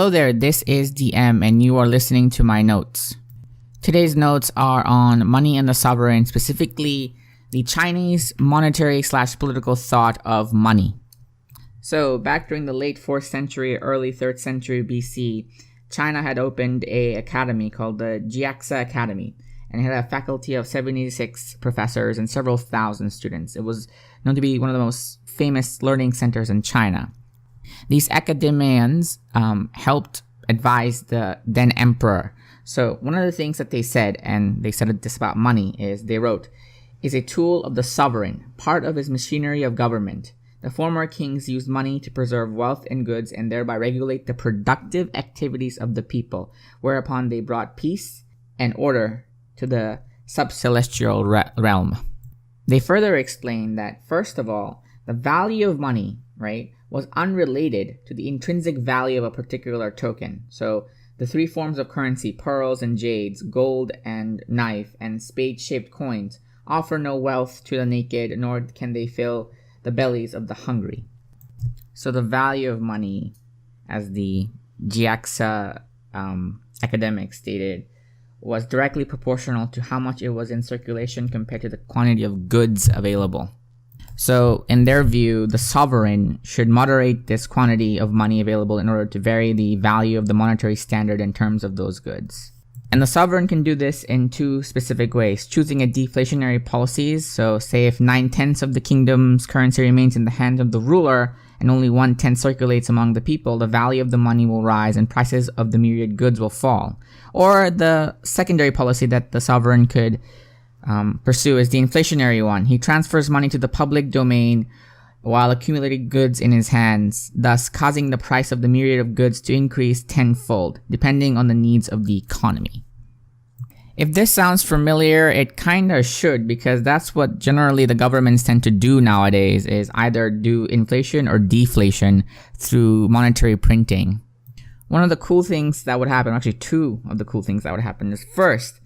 Hello there, this is DM and you are listening to my notes. Today's notes are on money and the sovereign, specifically the Chinese monetary/political thought of money. So back during the late 4th century, early 3rd century BC, China had opened an academy called the Jiaxia Academy, and it had a faculty of 76 professors and several thousand students. It was known to be one of the most famous learning centers in China. These academicians helped advise the then emperor. So one of the things that they said, and they said this about money, is they wrote, is a tool of the sovereign, part of his machinery of government. The former kings used money to preserve wealth and goods and thereby regulate the productive activities of the people, whereupon they brought peace and order to the sub-celestial realm. They further explained that, first of all, the value of money, right, was unrelated to the intrinsic value of a particular token. So the three forms of currency, pearls and jades, gold and knife, and spade-shaped coins, offer no wealth to the naked, nor can they fill the bellies of the hungry. So the value of money, as the Jiaxia academic stated, was directly proportional to how much it was in circulation compared to the quantity of goods available. So in their view, the sovereign should moderate this quantity of money available in order to vary the value of the monetary standard in terms of those goods. And the sovereign can do this in two specific ways: choosing a deflationary policies. So say if 9/10 of the kingdom's currency remains in the hands of the ruler and only 1/10 circulates among the people, the value of the money will rise and prices of the myriad goods will fall. Or the secondary policy that the sovereign could pursue is the inflationary one. He transfers money to the public domain while accumulating goods in his hands, thus causing the price of the myriad of goods to increase tenfold, depending on the needs of the economy. If this sounds familiar, it kinda should, because that's what generally the governments tend to do nowadays, is either do inflation or deflation through monetary printing. One of the cool things that would happen, actually two of the cool things that would happen, is first,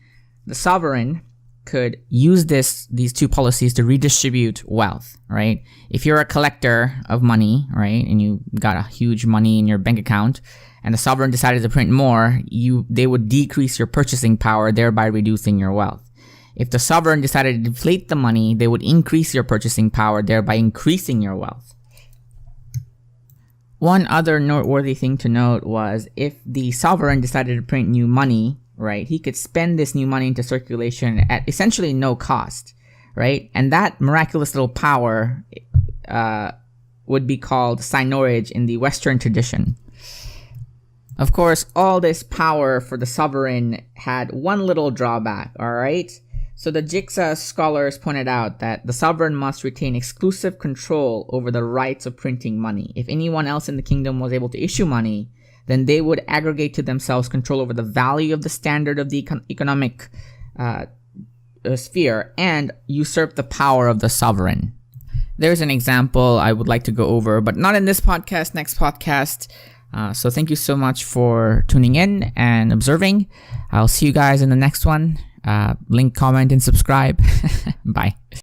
the sovereign could use these two policies to redistribute wealth, right? If you're a collector of money, right, and you got a huge money in your bank account, and the sovereign decided to print more, they would decrease your purchasing power, thereby reducing your wealth. If the sovereign decided to deflate the money, they would increase your purchasing power, thereby increasing your wealth. One other noteworthy thing to note was if the sovereign decided to print new money, right, he could spend this new money into circulation at essentially no cost, right? And that miraculous little power would be called seigniorage in the Western tradition. Of course, all this power for the sovereign had one little drawback, alright? So the Jiaxia scholars pointed out that the sovereign must retain exclusive control over the rights of printing money. If anyone else in the kingdom was able to issue money, then they would aggregate to themselves control over the value of the standard of the economic sphere and usurp the power of the sovereign. There's an example I would like to go over, but not in this podcast, next podcast. So thank you so much for tuning in and observing. I'll see you guys in the next one. Link, comment, and subscribe. Bye.